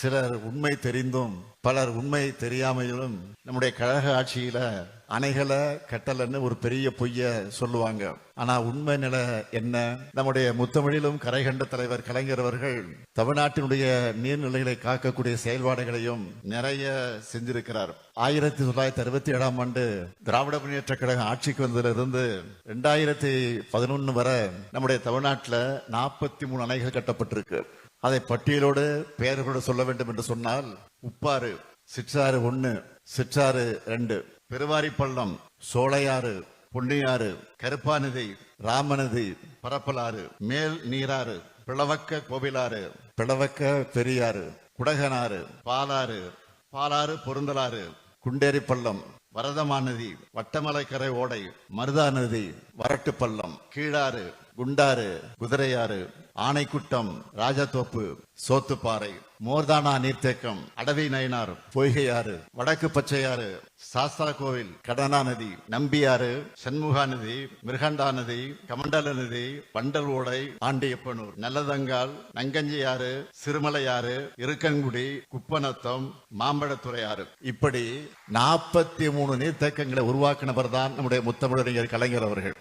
சிலர் உண்மை தெரிந்தும் பலர் உண்மை தெரியாமையிலும் நம்முடைய கழக ஆட்சியில அணைகளை கட்டலன்னு ஒரு பெரிய பொய்ய சொல்லுவாங்க. ஆனா உண்மை நிலை என்ன? நம்முடைய முத்தமிழிலும் கரை கண்ட தலைவர் கலைஞர் அவர்கள் தமிழ்நாட்டினுடைய நீர்நிலைகளை காக்கக்கூடிய செயல்பாடுகளையும் நிறைய செஞ்சிருக்கிறார். 1967ஆம் ஆண்டு திராவிட முன்னேற்ற கழகம் ஆட்சிக்கு வந்ததிலிருந்து 2011 வரை நம்முடைய தமிழ்நாட்டில் 43 அணைகள் கட்டப்பட்டிருக்கு. அதை பட்டியலோடு பெயர்களோடு சொல்ல வேண்டும் என்று சொன்னால் உப்பாறு, சிற்றாறு 1, சிற்றாறு 2, பெருவாரி பள்ளம், சோலையாறு, பொன்னியாறு, கருப்பாநதி, ராமநதி, பரப்பலாறு, மேல் நீராறு, பிளவக்க கோவிலாறு, பிளவக்க பெரியாறு, குடகனாறு, பாலாறு, பாலாறு பொருந்தலாறு, குண்டேரி பள்ளம், வரதமாநதி, வட்டமலைக்கரை ஓடை, மருதா நதி, வரட்டு பள்ளம், கீழாறு, குண்டாறு, குதிரையாறு, ஆனைக்குட்டம், ராஜத்தோப்பு, சோத்துப்பாறை, மோர்தானா நீர்த்தேக்கம், அடவி நயினார், பொய்கையாறு, வடக்கு பச்சையாறு, சாஸ்தா கோவில், கடனா நதி, நம்பியாறு, சண்முகா நதி, மிருகண்டா நதி, கமண்டல நதி, பண்டல் ஓடை, ஆண்டியப்பனூர், நல்லதங்கால், நங்கஞ்சியாறு, சிறுமலையாறு, இருக்கன்குடி, குப்பநத்தம், மாம்பழத்துறையாறு, இப்படி 43 நீர்த்தேக்கங்களை உருவாக்கினவர் தான் நம்முடைய முத்தமிழறிஞர் கலைஞர் அவர்கள்.